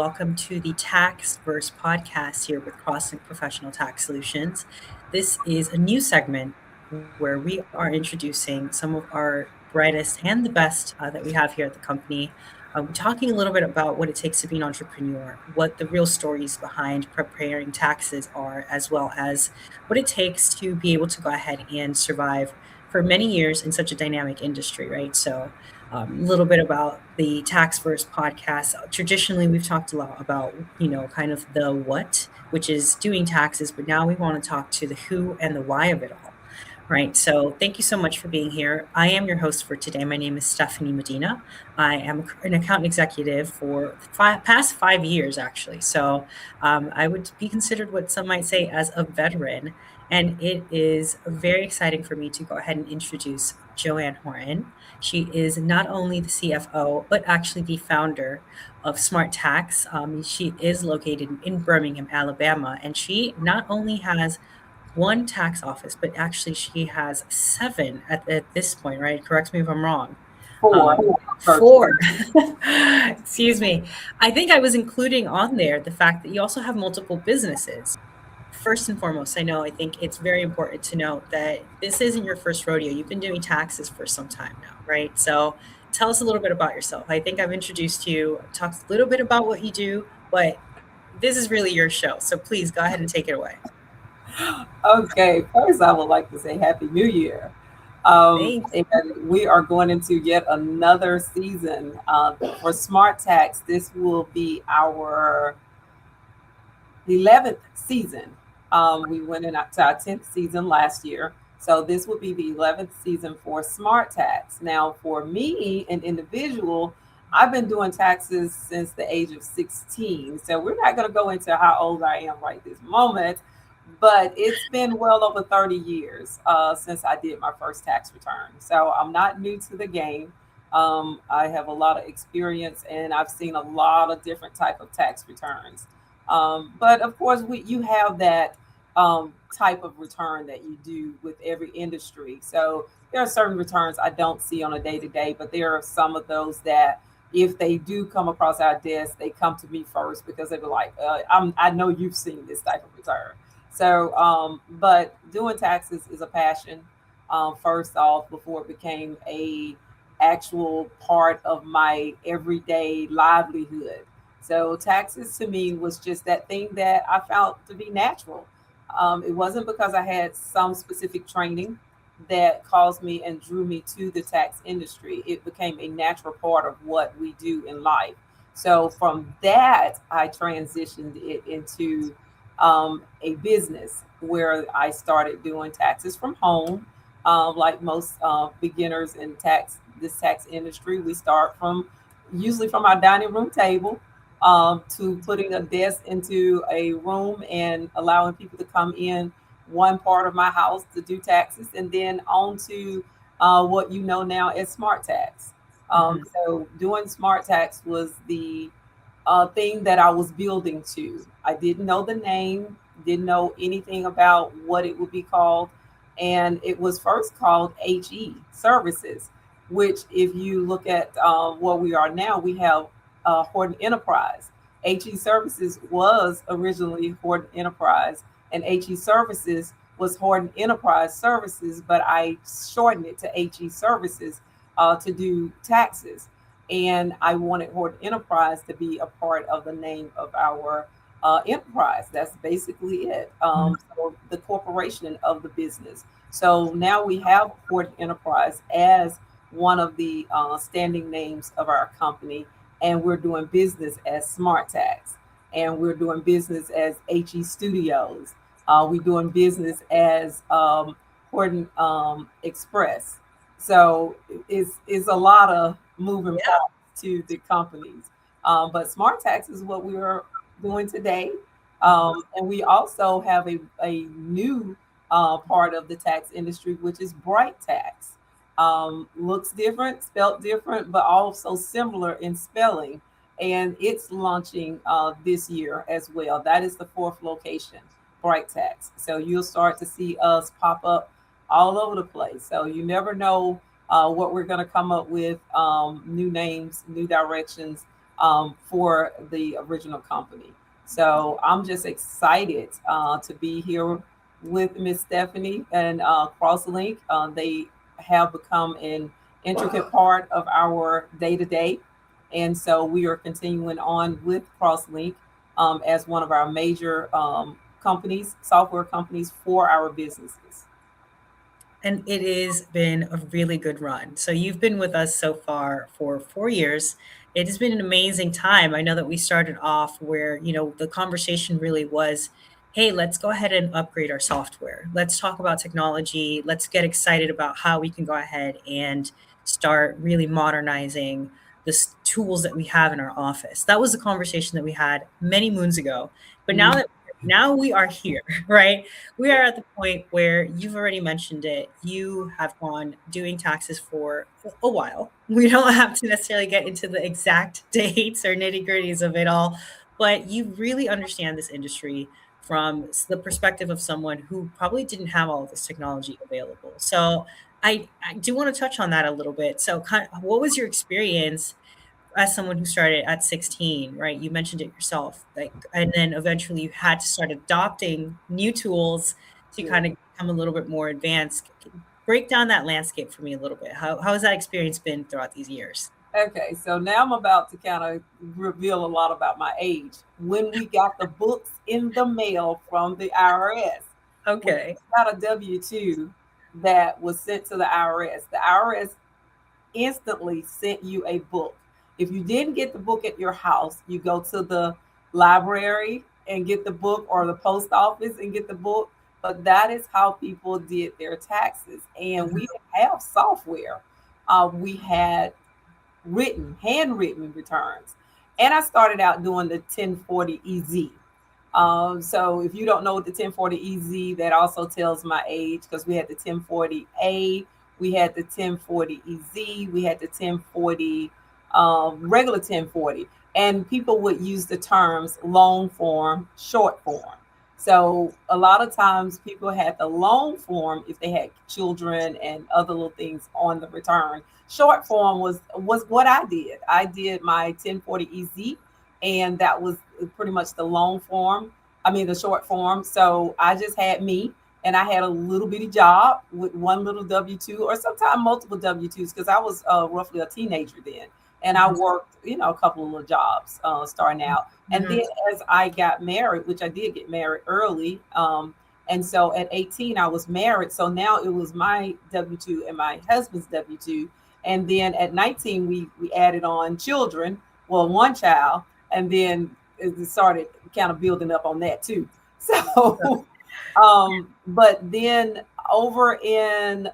Welcome to the Taxverse podcast here with CrossLink Professional Tax Solutions. This is a new segment where we are introducing some of our brightest and the best that we have here at the company. We're talking a little bit about what it takes to be an entrepreneur, what the real stories behind preparing taxes are, as well as what it takes to be able to go ahead and survive for many years in such a dynamic industry, right? So a little bit about the Taxverse podcast. Traditionally, we've talked a lot about, kind of the what, which is doing taxes, but now we want to talk to the who and the why of it all, right? So thank you so much for being here. I am your host for today. My name is Steffany Medina. I am an account executive for past 5 years, actually. So I would be considered what some might say as a veteran. And it is very exciting for me to go ahead and introduce Joann Horton. She is not only the CFO, but actually the founder of Smartaxx. She is located in Birmingham, Alabama, and she not only has one tax office, but actually she has seven at this point, right? Correct me if I'm wrong. Four. Four. Excuse me. I think I was including on there the fact that you also have multiple businesses. First and foremost, I think it's very important to note that this isn't your first rodeo. You've been doing taxes for some time now, right? So tell us a little bit about yourself. I think I've introduced you, talked a little bit about what you do, but this is really your show. So please go ahead and take it away. Okay, first I would like to say Happy New Year. Thanks. And we are going into yet another season for Smartaxx. This will be our 11th season. We went into our 10th season last year. So this will be the 11th season for Smartaxx. Now, for me, an individual, I've been doing taxes since the age of 16. So we're not going to go into how old I am right this moment, but it's been well over 30 years since I did my first tax return. So I'm not new to the game. I have a lot of experience and I've seen a lot of different type of tax returns. But of course, you have that type of return that you do with every industry. So there are certain returns I don't see on a day-to-day, but there are some of those that if they do come across our desk, they come to me first because they be like, I know you've seen this type of return. So, but doing taxes is a passion. First off, before it became a actual part of my everyday livelihood. So taxes to me was just that thing that I found to be natural. It wasn't because I had some specific training that caused me and drew me to the tax industry. It became a natural part of what we do in life. So from that, I transitioned it into a business where I started doing taxes from home. Like most beginners in this tax industry, we start from usually from our dining room table to putting a desk into a room and allowing people to come in one part of my house to do taxes, and then on to what you know now as Smartaxx. So doing Smartaxx was the thing that I was building to. I didn't know the name, didn't know anything about what it would be called. And it was first called HE Services, which if you look at what we are now, we have Horton Enterprise. HE Services was originally Horton Enterprise, and HE Services was Horton Enterprise Services, but I shortened it to HE Services to do taxes. And I wanted Horton Enterprise to be a part of the name of our enterprise. That's basically it. So the corporation of the business. So now we have Horton Enterprise as one of the standing names of our company, and we're doing business as Smartaxx, and we're doing business as HE Studios. We're doing business as Horton Express. So it's a lot of moving parts to the companies. But Smartaxx is what we are doing today. And we also have a new part of the tax industry, which is Bright Tax. Looks different, spelled different, but also similar in spelling. And it's launching this year as well. That is the fourth location, Bright Tax. So you'll start to see us pop up all over the place. So you never know what we're going to come up with, new names, new directions. for the original company. So I'm just excited to be here with Miss Steffany and CrossLink. They have become an intricate part of our day to day. And so we are continuing on with CrossLink as one of our major companies, software companies for our businesses. And it has been a really good run. So you've been with us so far for 4 years. It has been an amazing time. I know that we started off where, the conversation really was, hey, let's go ahead and upgrade our software. Let's talk about technology. Let's get excited about how we can go ahead and start really modernizing the tools that we have in our office. That was a conversation that we had many moons ago. But now we are here, right? We are at the point where you've already mentioned it. You have gone doing taxes for a while. We don't have to necessarily get into the exact dates or nitty gritties of it all, but you really understand this industry from the perspective of someone who probably didn't have all of this technology available. So I do want to touch on that a little bit. So, what was your experience as someone who started at 16, right? You mentioned it yourself, like, and then eventually you had to start adopting new tools to Yeah. kind of become a little bit more advanced. Break down that landscape for me a little bit. How has that experience been throughout these years? Okay, so now I'm about to kind of reveal a lot about my age. When we got the books in the mail from the IRS, when Okay. you got a W-2 that was sent to the IRS instantly sent you a book. If you didn't get the book at your house, you go to the library and get the book, or the post office and get the book. But that is how people did their taxes. And we didn't have software. We had handwritten returns. And I started out doing the 1040 EZ. So if you don't know what the 1040 EZ, that also tells my age, because we had the 1040A, we had the 1040 EZ, we had the 1040 regular 1040, and people would use the terms long form, short form. So a lot of times people had the long form if they had children and other little things on the return. Short form was what I did. I did my 1040 EZ, and that was pretty much the long form. I mean the short form. So I just had me, and I had a little bitty job with one little W-2, or sometimes multiple W-2s, because I was roughly a teenager then, and I worked, a couple of little jobs starting out. And Mhm. then as I got married, which I did get married early, and so at 18 I was married. So now it was my W-2 and my husband's W-2. And then at 19 we added on children, well, one child, and then it started kind of building up on that too. So but then over in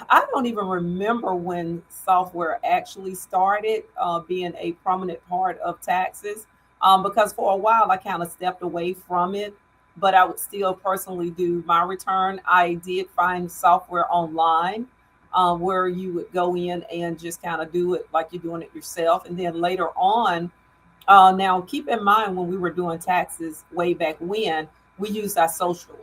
I don't even remember when software actually started being a prominent part of taxes, because for a while I kind of stepped away from it, but I would still personally do my return. I did find software online where you would go in and just kind of do it like you're doing it yourself. And then later on, now keep in mind, when we were doing taxes way back when, we used our social.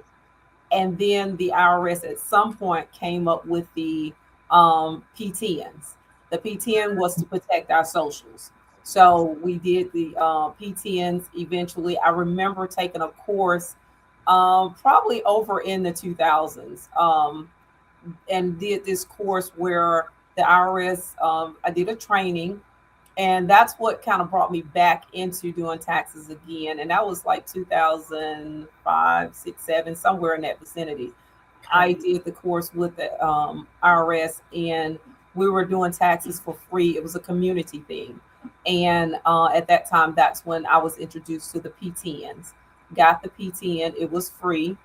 And then the IRS at some point came up with the P10s. The P10 was to protect our socials. So we did the P10s eventually. I remember taking a course probably over in the 2000s, and did this course where the IRS, I did a training, and that's what kind of brought me back into doing taxes again. And that was like 2005, 6, 7, somewhere in that vicinity. I Okay. did the course with the IRS, and we were doing taxes for free. It was a community thing. And at that time, that's when I was introduced to the P10s. Got the P10, it was free.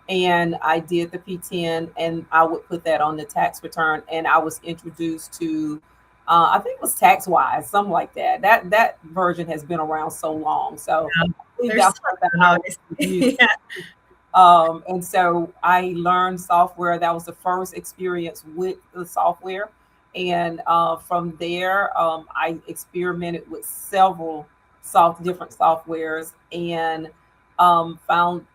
And I did the P10, and I would put that on the tax return. And I was introduced to, I think it was TaxWise, something like that. That version has been around so long. So I believe There's that's some what the around, IRS used. honestly. Yeah. And so I learned software. That was the first experience with the software. And from there, I experimented with several different softwares, and found,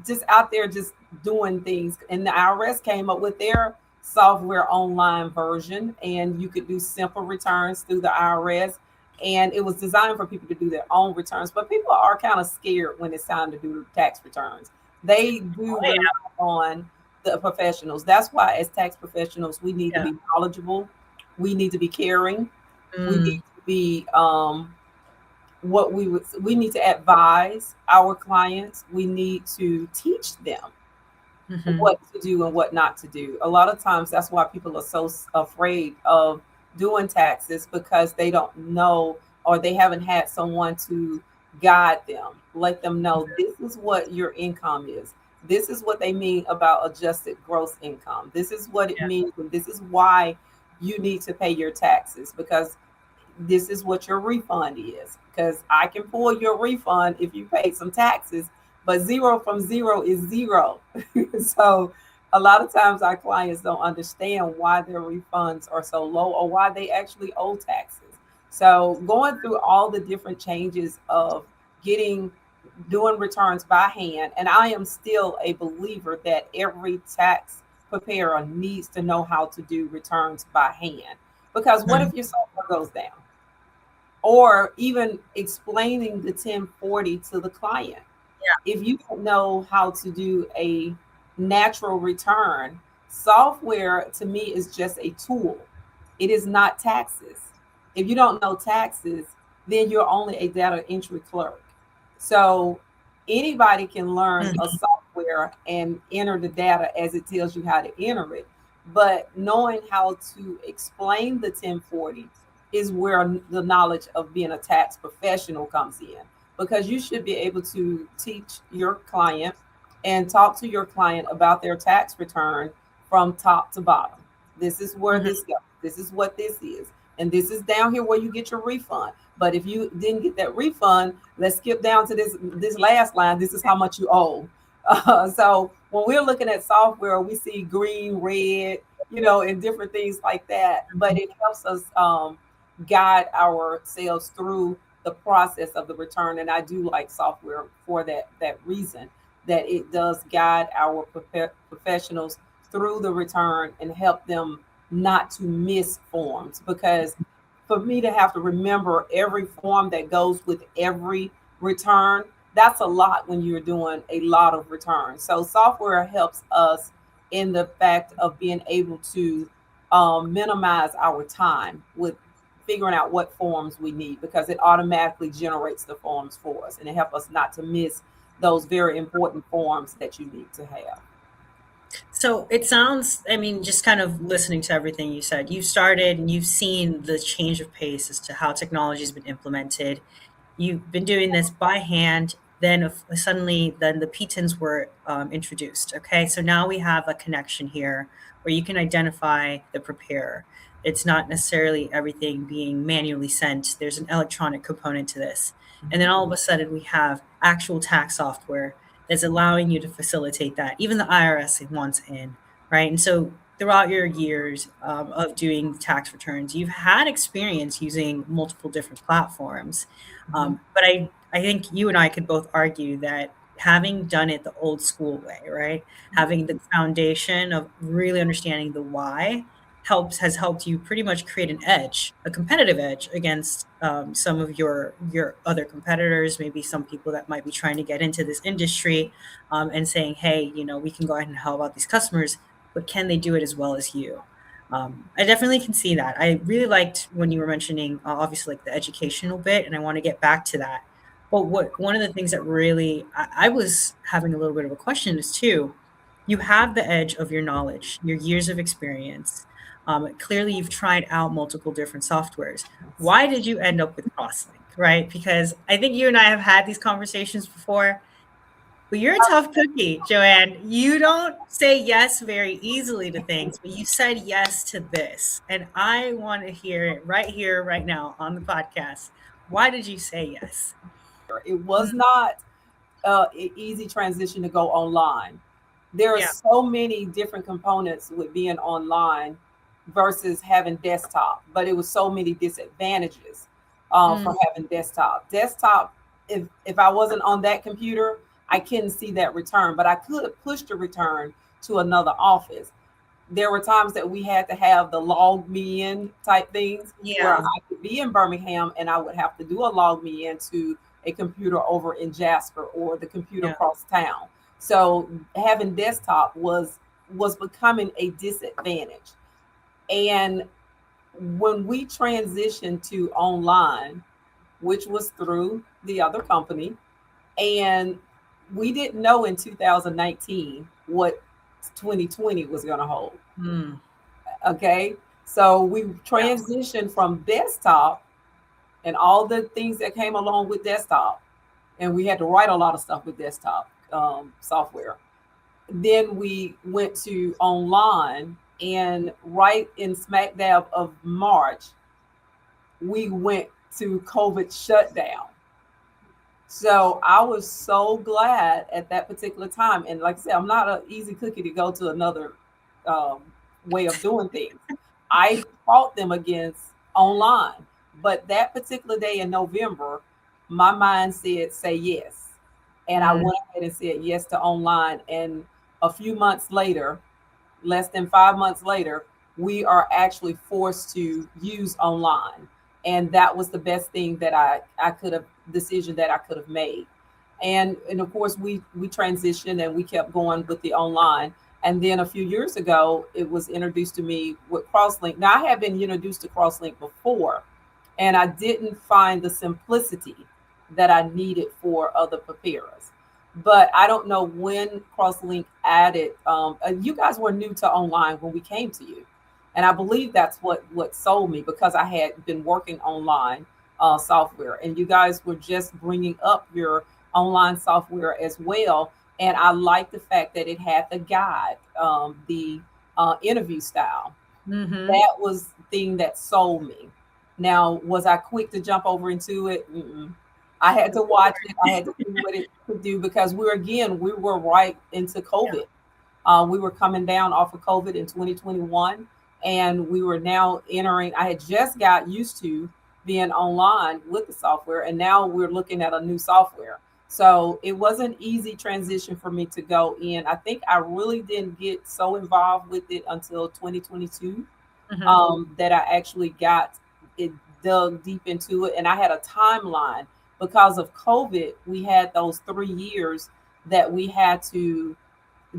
just out there just doing things. And the IRS came up with their software online version, and you could do simple returns through the IRS. And it was designed for people to do their own returns, but people are kind of scared when it's time to do tax returns. They do Oh, rely on the professionals. That's why, as tax professionals, we need to yeah. be knowledgeable, we need to be caring, we need Mm, to be we need to advise our clients, we need to teach them mhm. what to do and what not to do. A lot of times that's why people are so afraid of doing taxes, because they don't know, or they haven't had someone to guide them, let them know this is what your income is. This is what they mean about adjusted gross income. This is what it Yeah. means, and this is why you need to pay your taxes, because this is what your refund is. Because I can pull your refund if you paid some taxes, but zero from zero is zero. So a lot of times our clients don't understand why their refunds are so low, or why they actually owe taxes. So going through all the different changes of getting doing returns by hand, and I am still a believer that every tax preparer needs to know how to do returns by hand. Because what Mhm. if your software goes down? Or even explaining the 1040 to the client, if you don't know how to do a natural return, software to me is just a tool. It is not taxes. If you don't know taxes, then you're only a data entry clerk. So anybody can learn a Mhm. software and enter the data as it tells you how to enter it. But knowing how to explain the 1040 is where the knowledge of being a tax professional comes in, because you should be able to teach your client and talk to your client about their tax return from top to bottom. This is where Mhm. this goes. This is what this is. And this is down here where you get your refund. But if you didn't get that refund, let's skip down to this last line. This is how much you owe. So when we're looking at software, we see green, red, and different things like that. But it helps us guide ourselves through the process of the return. And I do like software for that reason, that it does guide our professionals through the return and help them not to miss forms. Because for me to have to remember every form that goes with every return, that's a lot when you're doing a lot of returns. So software helps us in the fact of being able to minimize our time with figuring out what forms we need, because it automatically generates the forms for us, and it helps us not to miss those very important forms that you need to have. So it sounds, I mean, just kind of listening to everything you said, you've started and you've seen the change of pace as to how technology has been implemented. You've been doing this by hand. Then suddenly, then the PTINs were introduced. Okay, so now we have a connection here where you can identify the preparer. It's not necessarily everything being manually sent. There's an electronic component to this. And then all of a sudden, we have actual tax software that's allowing you to facilitate that. Even the IRS wants in, right? And so throughout your years of doing tax returns, you've had experience using multiple different platforms. Mhm. But I think you and I could both argue that having done it the old school way, right? Having the foundation of really understanding the why has helped you pretty much create an edge, a competitive edge against some of your other competitors, maybe some people that might be trying to get into this industry and saying, hey, we can go ahead and help out these customers, but can they do it as well as you? I definitely can see that. I really liked when you were mentioning, obviously, like the educational bit, and I want to get back to that. But one of the things that really I was having a little bit of a question is too, you have the edge of your knowledge, your years of experience. Clearly, you've tried out multiple different softwares. Why did you end up with CrossLink, right? Because I think you and I have had these conversations before. But you're a tough cookie, Joann. You don't say yes very easily to things, but you said yes to this. And I want to hear it right here, right now on the podcast. Why did you say yes? It was not an easy transition to go online. There are Yeah. so many different components with being online versus having desktop, but it was so many disadvantages Mm, for having desktop. Desktop, if I wasn't on that computer, I couldn't see that return, but I could push the return to another office. there were times that we had to have the log me in type things where Yeah. I could be in Birmingham and I would have to do a log me in to a computer over in Jasper or the computer Yeah. across town. So having desktop was becoming a disadvantage. And when we transitioned to online, which was through the other company, and we didn't know in 2019 what 2020 was going to hold. Mm. Okay. So we Yeah. transitioned from desktop and all the things that came along with desktop. And we had to write a lot of stuff with desktop software. Then we went to online, and right in smack dab of March, we went to COVID shutdown. So I was so glad at that particular time. And like I said, I'm not an easy cookie to go to another um, way of doing things. I fought them against online. But that particular day in November, my mind said, say yes. And I Mm. went ahead and said yes to online. And a few months later, less than 5 months later, we are actually forced to use online. And that was the best thing that I could have decision that I could have made. And of course we transitioned and we kept going with the online. And then a few years ago, it was introduced to me with CrossLink. Now I had been introduced to CrossLink before, and I didn't find the simplicity that I needed for other preparers. But I don't know when CrossLink added. You guys were new to online when we came to you, and I believe that's what sold me because I had been working online software, and you guys were just bringing up your online software as well. And I like the fact that it had the guide, the interview style. Mm-hmm. That was the thing that sold me. Now, was I quick to jump over into it? Mm-mm. I had to watch it. I had to see what it could do because we were right into Yeah. COVID. We were coming down off of COVID in 2021, and we were now entering. I had just got used to being online with the software, and now we're looking at a new software. So it was an easy transition for me to go in. I think I really didn't get so involved with it until 2022, Mm-hmm. that I actually got it dug deep into it. And I had a timeline because of COVID. We had those 3 years that we had to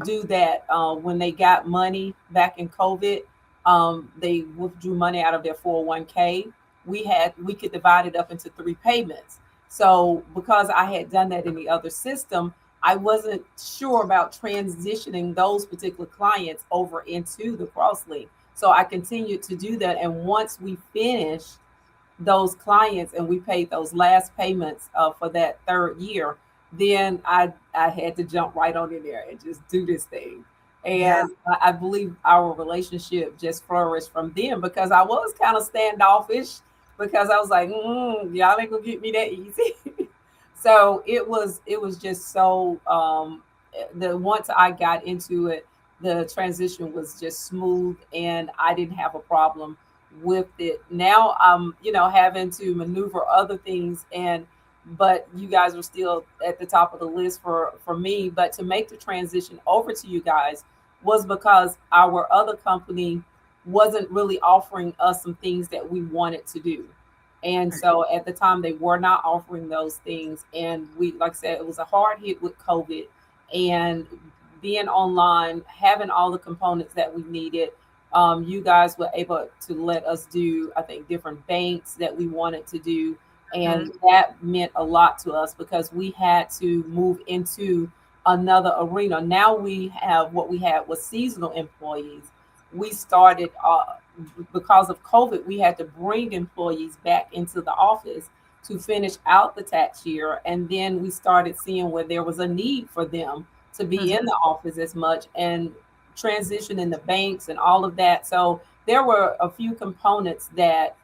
do that when they got money back in COVID. They withdrew money out of their 401k. We could divide it up into three payments. So because I had done that in the other system, I wasn't sure about transitioning those particular clients over into the CrossLink. So I continued to do that. And once we finished those clients and we paid those last payments for that third year, then I had to jump right on in there and just do this thing. Yeah. And I believe our relationship just flourished from then because I was kind of standoffish because I was like, y'all ain't gonna get me that easy. So it was just so the once I got into it, the transition was just smooth and I didn't have a problem with it. Now I'm, having to maneuver other things, and but you guys are still at the top of the list for me. But to make the transition over to you guys was because our other company wasn't really offering us some things that we wanted to do. And Right. so at the time they were not offering those things. And we, like I said, it was a hard hit with COVID and being online, having all the components that we needed. You guys were able to let us do, I think, different banks that we wanted to do. Mm-hmm. And that meant a lot to us because we had to move into another arena. Now we have what we had was seasonal employees. We started because of COVID, we had to bring employees back into the office to finish out the tax year. And then we started seeing where there was a need for them to be in Mm-hmm. the office as much and transition in the banks and all of that. So there were a few components that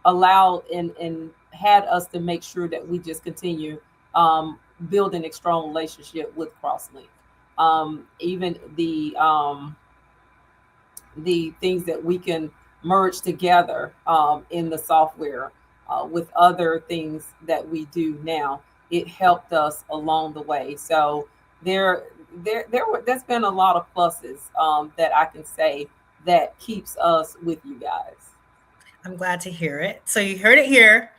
allowed and had us to make sure that we just continue building a strong relationship with CrossLink. Even the things that we can merge together in the software with other things that we do now. It helped us along the way. So there, there's been a lot of pluses that I can say that keeps us with you guys. I'm glad to hear it. So you heard it here.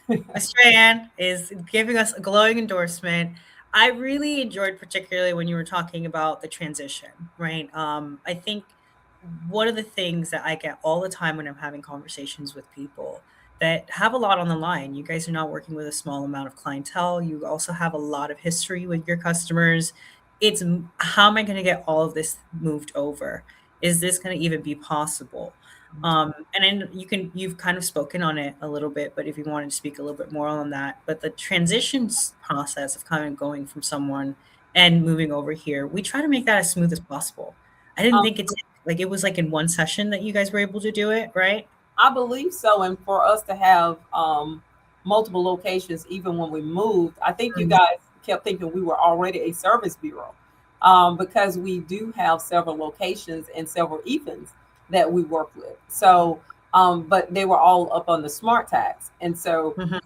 Miss Joann is giving us a glowing endorsement. I really enjoyed particularly when you were talking about the transition, right? I think one of the things that I get all the time when I'm having conversations with people that have a lot on the line, you guys are not working with a small amount of clientele. You also have a lot of history with your customers. It's how am I going to get all of this moved over? Is this going to even be possible? And then you've kind of spoken on it a little bit, but if you wanted to speak a little bit more on that, but the transitions process of kind of going from someone and moving over here, we try to make that as smooth as possible. I didn't Um, think it's like it was like in one session that you guys were able to do it, right? I believe so. And for us to have multiple locations, even when we moved, I think you Mm. guys kept thinking we were already a service bureau because we do have several locations and several evens that we work with. So, but they were all up on the Smartaxx. And so Mhm.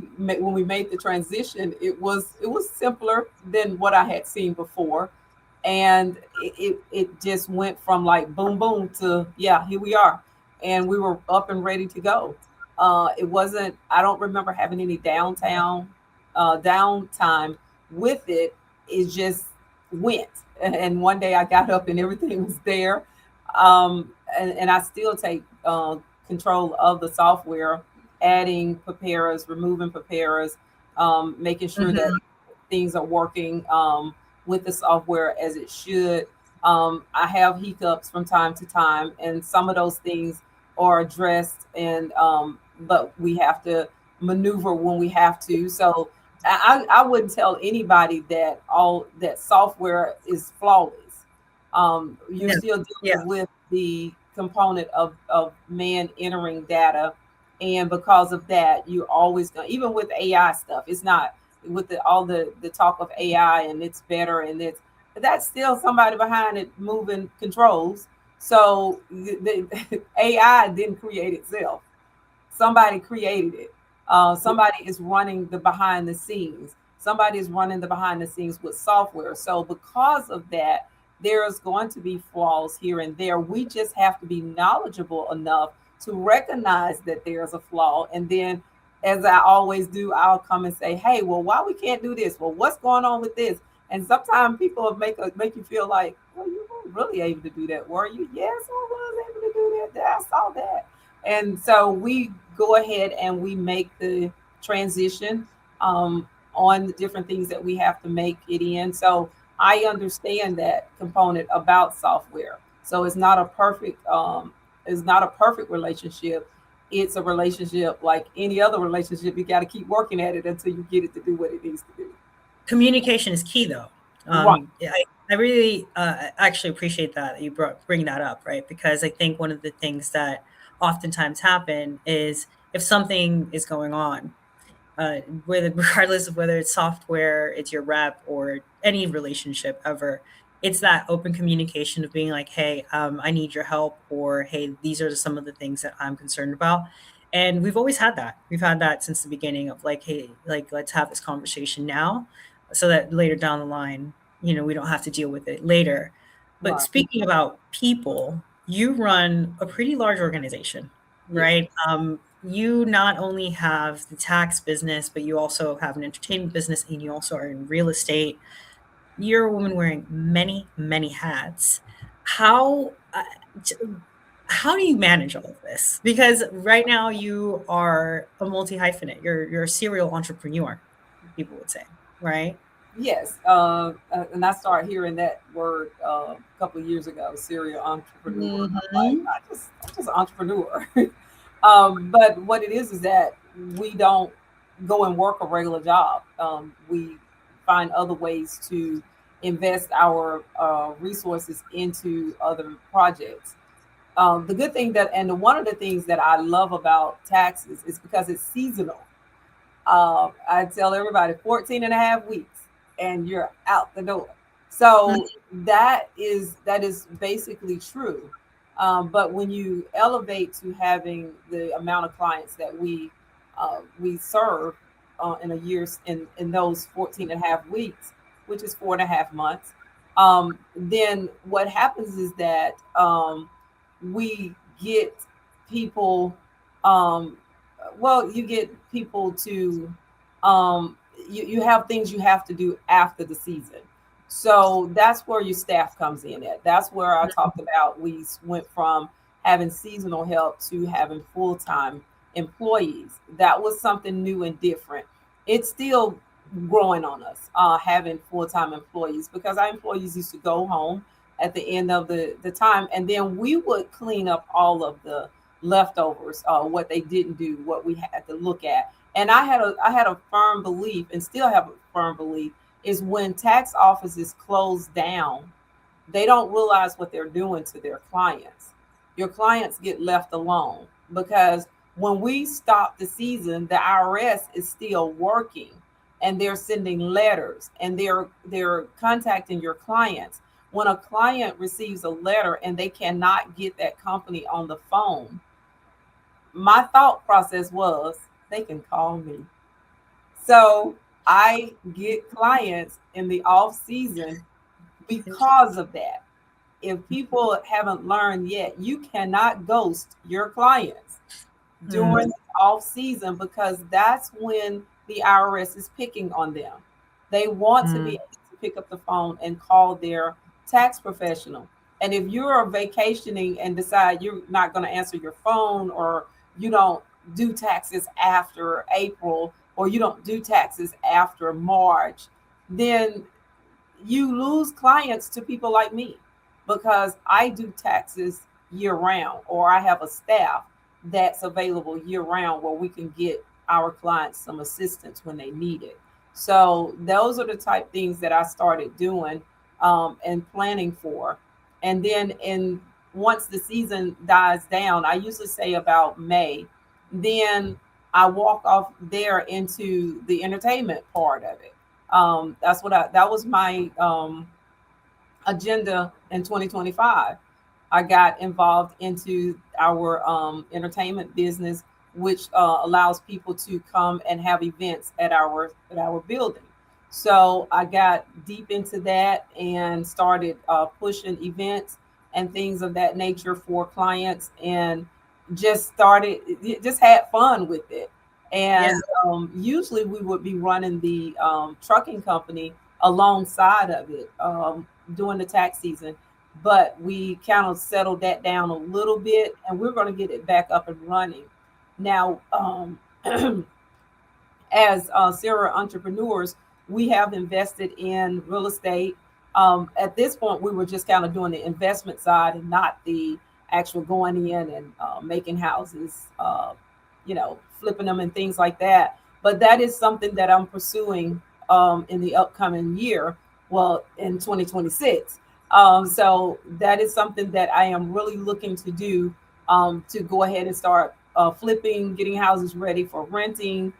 when we made the transition, it was simpler than what I had seen before. And it just went from like boom boom to yeah, here we are, and we were up and ready to go. It wasn't. I don't remember having any downtime with it. It just went, and one day I got up and everything was there. And I still take control of the software, adding preparers, removing preparers, making sure that Mhm. things are working with the software as it should. I have hiccups from time to time, and some of those things are addressed, and but we have to maneuver when we have to. So I wouldn't tell anybody that all that software is flawless. You're No. still Yeah. dealing with the component of man entering data, and because of that, you're always going. Even with AI stuff, it's not with all the talk of AI and it's better and it's that's still somebody behind it moving controls. So the AI didn't create itself. Somebody created it. Somebody is running the behind the scenes. Somebody is running the behind the scenes with software. So because of that, there's going to be flaws here and there. We just have to be knowledgeable enough to recognize that there's a flaw. And then, as I always do, I'll come and say, "Hey, well, why we can't do this? Well, what's going on with this?" And sometimes people make you feel like, "Well, you weren't really able to do that, were you?" Yes, I was able to do that. I saw that. And so we go ahead and we make the transition on the different things that we have to make it in. So I understand that component about software. So it's not a perfect relationship. It's a relationship like any other relationship. You got to keep working at it until you get it to do what it needs to do. Communication is key, though. Right. Yeah, I really actually appreciate that you bring that up, right? Because I think one of the things that oftentimes happen is if something is going on, whether regardless of whether it's software, it's your rep, or any relationship ever, it's that open communication of being like, hey, I need your help, or hey, these are some of the things that I'm concerned about. And we've always had that. We've had that since the beginning of like, hey, like let's have this conversation now so that later down the line, we don't have to deal with it later. But Right. speaking about people, you run a pretty large organization, Yes. right? You not only have the tax business, but you also have an entertainment business and you also are in real estate. You're a woman wearing many, many hats. How t- how do you manage all of this? Because right now you are a multi hyphenate. You're a serial entrepreneur, people would say, right? Yes, and I started hearing that word a couple of years ago, serial entrepreneur. And I'm like, Mhm. I'm just an entrepreneur. But what it is that we don't go and work a regular job. We find other ways to invest our resources into other projects. The good thing that, and one of the things that I love about taxes is because it's seasonal. I tell everybody 14 and a half weeks and you're out the door. So that is basically true. But when you elevate to having the amount of clients that we serve in a year in those 14 and a half weeks, which is 4.5 months, then what happens is that we get people, um, well, you get people to, um, you have things you have to do after the season. So that's where your staff comes in at. That's where I talked about we went from having seasonal help to having full-time employees. That was something new and different. It's still growing on us, having full-time employees, because our employees used to go home at the end of the time, and then we would clean up all of the leftovers, what they didn't do, what we had to look at. And I had a firm belief, and still have a firm belief, is when tax offices close down, they don't realize what they're doing to their clients. Your clients get left alone, because when we stop the season, the IRS is still working, and they're sending letters, and they're contacting your clients. When a client receives a letter and they cannot get that company on the phone, my thought process was they can call me. So I get clients in the off season because of that. If people haven't learned yet, you cannot ghost your clients Mm, during the off season, because that's when the IRS is picking on them. They want to be mm, able to pick up the phone and call their tax professional. And if you're vacationing and decide you're not going to answer your phone, or you don't do taxes after April, or you don't do taxes after March, then you lose clients to people like me, because I do taxes year round, or I have a staff that's available year round where we can get our clients some assistance when they need it. So those are the type things that I started doing, and planning for. And then in once the season dies down, I usually say about May, then I walk off there into the entertainment part of it. That was my agenda in 2025. I got involved into our entertainment business, which allows people to come and have events at our building. So I got deep into that and started pushing events and things of that nature for clients, and just had fun with it. yeah. And usually we would be running the trucking company alongside of it, during the tax season, but we kind of settled that down a little bit, and we're going to get it back up and running now. As serial entrepreneurs, we have invested in real estate. At this point, we were just kind of doing the investment side and not the actual going in and making houses, flipping them and things like that. But that is something that I'm pursuing in the upcoming year, well, in 2026. So that is something that I am really looking to do, to go ahead and start flipping, getting houses ready for renting,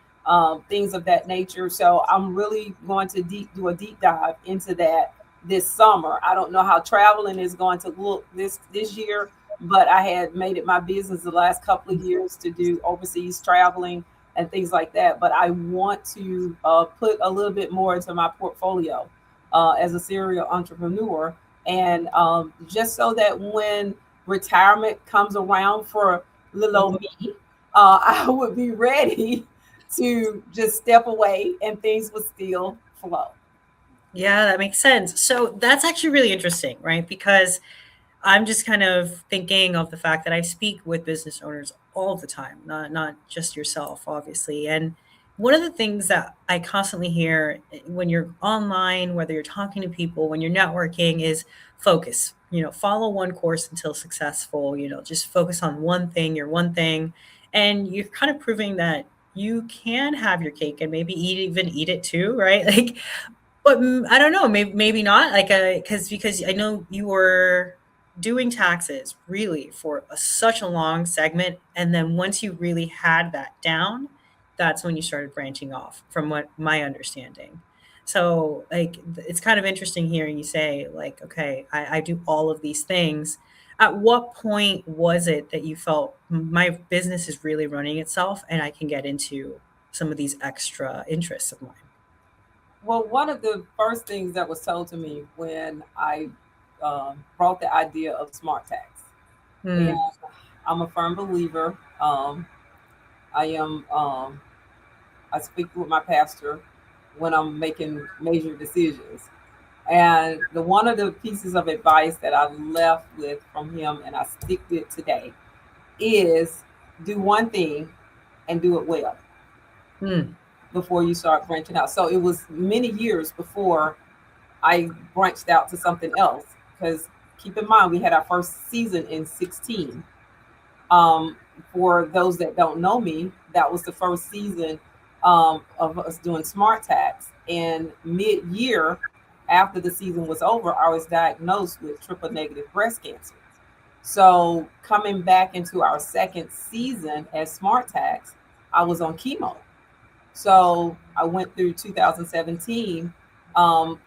things of that nature. So I'm really going to do a deep dive into that this summer. I don't know how traveling is going to look this year, but I had made it my business the last couple of years to do overseas traveling and things like that. But I want to put a little bit more into my portfolio as a serial entrepreneur, and just so that when retirement comes around for little old me, I would be ready to just step away and things would still flow. Yeah, that makes sense. So that's actually really interesting, right? Because I'm just kind of thinking of the fact that I speak with business owners all the time, not just yourself, obviously. And one of the things that I constantly hear when you're online, whether you're talking to people, when you're networking, is focus. Follow one course until successful. Just focus on one thing, your one thing, and you're kind of proving that you can have your cake and maybe even eat it too, right? Like, but I don't know, maybe not. Like, because I know you were doing taxes really for such a long segment, and then once you really had that down, that's when you started branching off, from what my understanding. So, like, it's kind of interesting hearing you say, like, okay, I do all of these things. At what point was it that you felt my business is really running itself, and I can get into some of these extra interests of mine? Well, one of the first things that was told to me when I brought the idea of Smartaxx, And Mm. I'm a firm believer. I am. I speak with my pastor when I'm making major decisions. And the one of the pieces of advice that I left with from him, and I stick with today, is do one thing and do it well Mm. before you start branching out. So it was many years before I branched out to something else because keep in mind we had our first season in 16. Um, for those that don't know me, that was the first season of us doing Smartaxx. And mid-year, after the season was over, I was diagnosed with triple negative breast cancer. So coming back into our second season as Smartaxx, I was on chemo. So I went through 2017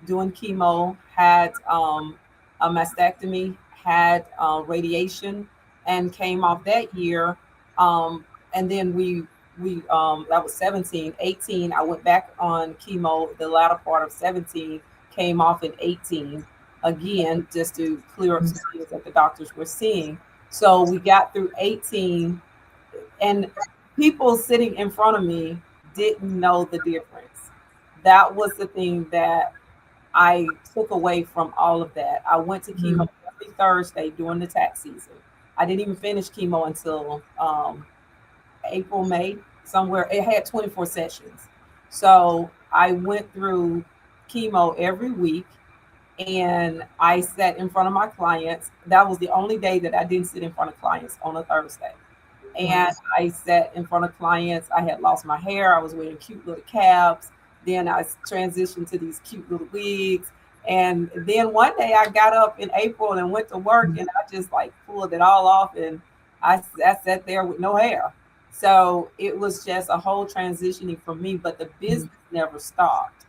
doing chemo, had a mastectomy, had radiation, and came off that year. And then we that was 17, 18. I went back on chemo the latter part of 17, came off in 18 again just to clear up some things that the doctors were seeing. So we got through 18 and people sitting in front of me didn't know the difference. That was the thing that I took away from all of that. I went to chemo Mm. every Thursday during the tax season. I didn't even finish chemo until April, May, somewhere. It had 24 sessions. So I went through chemo every week and I sat in front of my clients. That was the only day that I didn't sit in front of clients on a Thursday. And Wow. I sat in front of clients. I had lost my hair. I was wearing cute little caps. Then I transitioned to these cute little wigs. And then one day I got up in April and went to work and I just like pulled it all off and I sat there with no hair. So it was just a whole transitioning for me, but the business Mm. never stopped.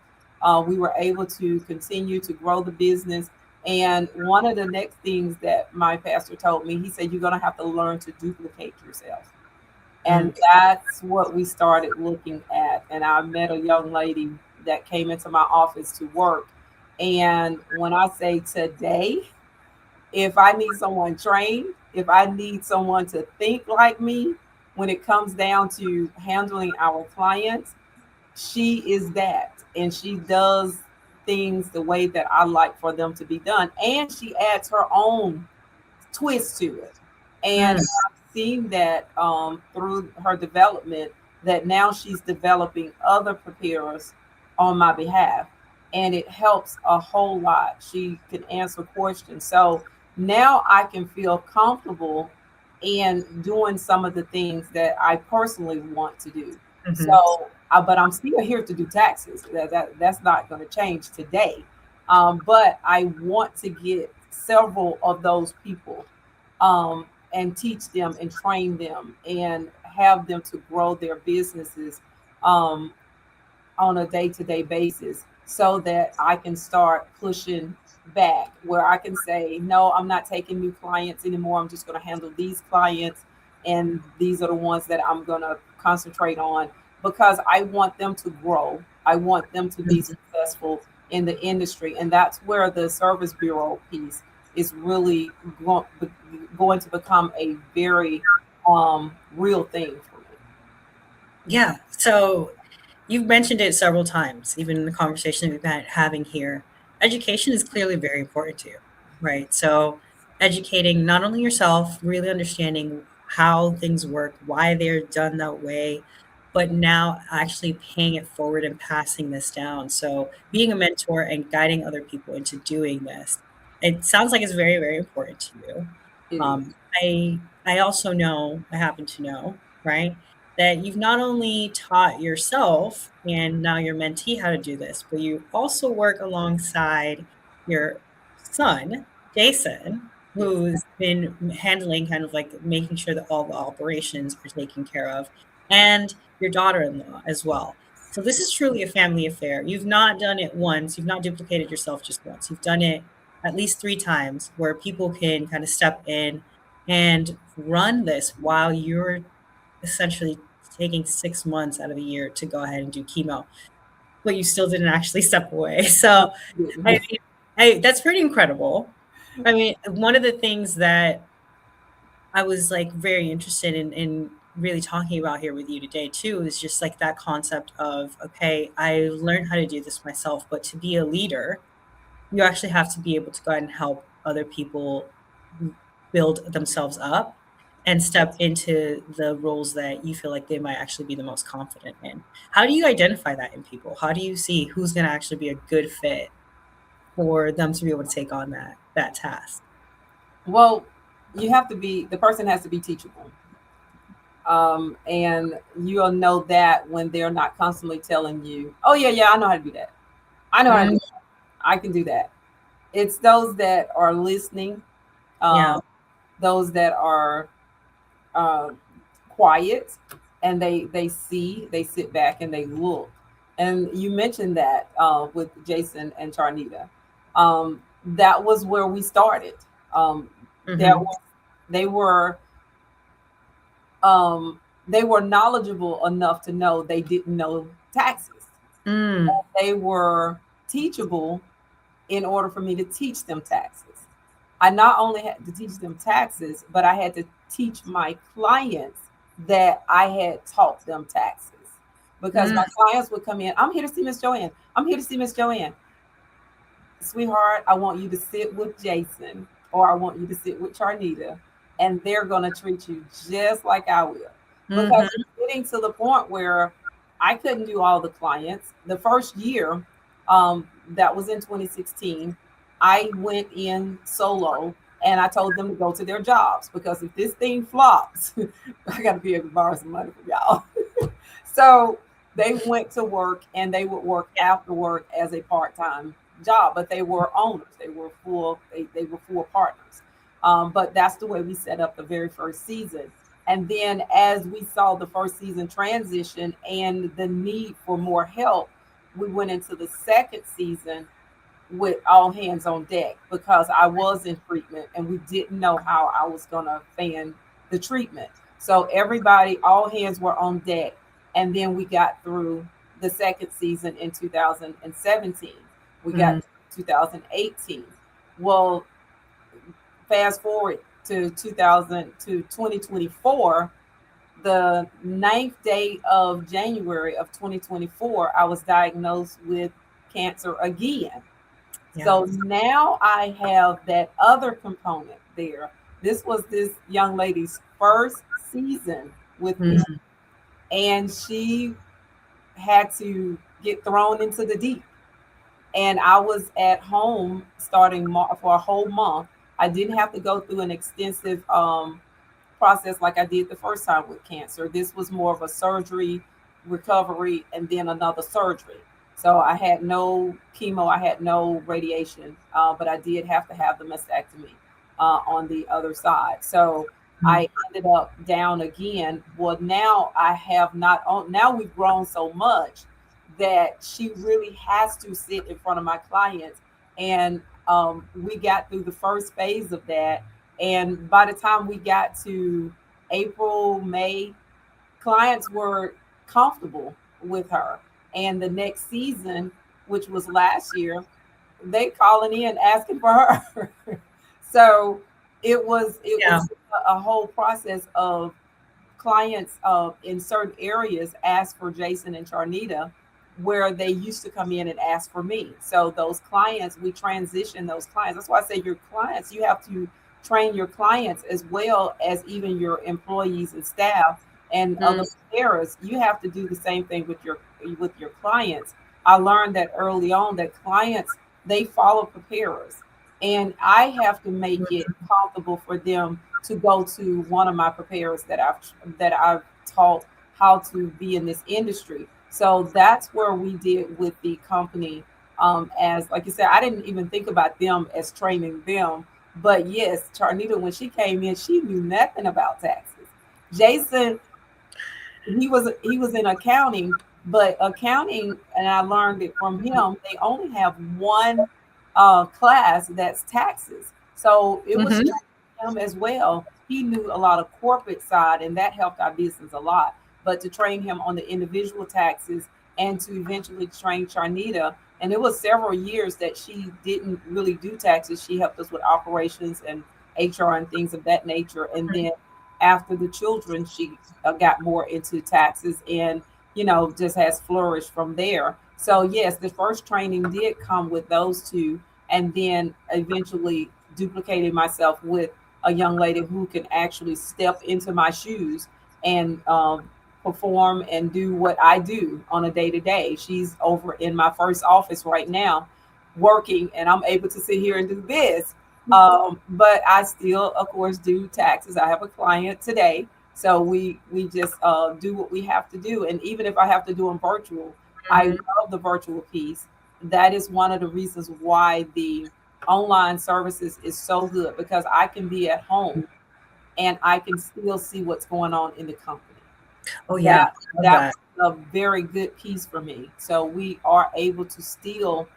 We were able to continue to grow the business. And one of the next things that my pastor told me, he said, you're going to have to learn to duplicate yourself. And Mm. that's what we started looking at. And I met a young lady that came into my office to work. And when I say today, if I need someone trained, if I need someone to think like me, when it comes down to handling our clients, she is that. And she does things the way that I like for them to be done. And she adds her own twist to it. And Mm. I've seen that through her development that now she's developing other preparers on my behalf. And it helps a whole lot. She can answer questions. So now I can feel comfortable in doing some of the things that I personally want to do. Mhm. So, but I'm still here to do taxes. That's not going to change today. But I want to get several of those people and teach them and train them and have them to grow their businesses um, on a day-to-day basis so that I can start pushing back where I can say, no, I'm not taking new clients anymore. I'm just going to handle these clients. And these are the ones that I'm going to concentrate on because I want them to grow. I want them to be Mhm. successful in the industry. And that's where the service bureau piece is really going to become a very real thing for me. Yeah. So you've mentioned it several times, even in the conversation we've been having here. Education is clearly very important to you, right? So educating not only yourself, really understanding how things work, why they're done that way, but now actually paying it forward and passing this down. So being a mentor and guiding other people into doing this, it sounds like it's very, very important to you. It is. I also know, I happen to know, right, that you've not only taught yourself and now your mentee how to do this, but you also work alongside your son, Jason, Yes. who's been handling kind of like making sure that all the operations are taken care of, and your daughter-in-law as well. So this is truly a family affair. You've not done it once, you've not duplicated yourself just once. You've done it at least 3 times where people can kind of step in and run this while you're essentially taking 6 months out of the year to go ahead and do chemo, but you still didn't actually step away. So, I mean, that's pretty incredible. I mean, one of the things that I was like very interested in really talking about here with you today too, is just like that concept of, okay, I learned how to do this myself, but to be a leader, you actually have to be able to go ahead and help other people build themselves up and step into the roles that you feel like they might actually be the most confident in. How do you identify that in people? How do you see who's going to actually be a good fit for them to be able to take on that task? Well, the person has to be teachable. And you'll know that when they're not constantly telling you, oh, yeah, I know how to do that. I know how to do Mm, that. I can do that. It's those that are listening, yeah. um, those that are uh, quiet, and they sit back and they look. And you mentioned that with Jason and Charnita. That was where we started. There Hmm. was, they were um, they were knowledgeable enough to know they didn't know taxes. Mm, They were teachable in order for me to teach them taxes. I not only had to teach them taxes, but I had to teach my clients that I had taught them taxes. Because mm, my clients would come in, I'm here to see Miss Joann. I'm here to see Miss Joann. Sweetheart, I want you to sit with Jason, or I want you to sit with Charnita, and they're going to treat you just like I will. Because hmm. it's getting to the point where I couldn't do all the clients. The first year, that was in 2016, I went in solo and I told them to go to their jobs, because if this thing flops, I got to be able to borrow some money from y'all. So they went to work, and they would work Yeah. after work as a part-time job, but they were owners. They were full partners. But that's the way we set up the very first season. And then as we saw the first season transition and the need for more help, we went into the second season with all hands on deck, because I was in treatment and we didn't know how I was going to fan the treatment. So everybody, all hands were on deck. And then we got through the second season in 2017. We got Mm, 2018. Well, fast forward to 2024, the ninth day of January of 2024, I was diagnosed with cancer again. yeah. So now I have that other component there. This was this young lady's first season with me, Mm, and she had to get thrown into the deep. And I was at home starting for a whole month. I didn't have to go through an extensive process like I did the first time with cancer. This was more of a surgery, recovery, and then another surgery. So I had no chemo, I had no radiation, but I did have to have the mastectomy on the other side. So mm, I ended up down again. Well, now I have not on. Now we've grown so much that she really has to sit in front of my clients, and we got through the first phase of that, and by the time we got to April, May, clients were comfortable with her. And the next season, which was last year, they calling in asking for her. So yeah. it's a whole process of clients in certain areas ask for Jason and Charnita, where they used to come in and ask for me. So those clients, we transition those clients. That's why I say your clients, you have to train your clients as well as even your employees and staff and Mm, other preparers. You have to do the same thing with your clients. I learned that early on that clients, they follow preparers, and I have to make it mm, comfortable for them to go to one of my preparers that I've taught how to be in this industry. So that's where we did with the company. As like you said, I didn't even think about them as training them. But yes, Charnita, when she came in, she knew nothing about taxes. Jason, he was in accounting, but accounting, and I learned it from him. They only have one class that's taxes, so it was mhm, him as well. He knew a lot of corporate side, and that helped our business a lot. But to train him on the individual taxes and to eventually train Charnita, and it was several years that she didn't really do taxes. She helped us with operations and HR and things of that nature. And then after the children, she got more into taxes and, just has flourished from there. So, yes, the first training did come with those two, and then eventually duplicated myself with a young lady who can actually step into my shoes and perform and do what I do on a day to day. She's over in my first office right now working, and I'm able to sit here and do this. But I still, of course, do taxes. I have a client today, so we just do what we have to do. And even if I have to do them virtual, I Mhm. love the virtual piece. That is one of the reasons why the online services is so good, because I can be at home and I can still see what's going on in the company. Oh yeah, That I love that that. was a very good piece for me. So we are able to still,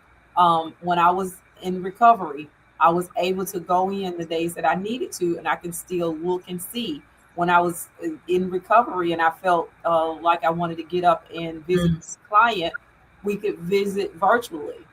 when I was in recovery, I was able to go in the days that I needed to, and I can still look and see. When I was in recovery and I felt like I wanted to get up and visit Mm. a client, we could visit virtually,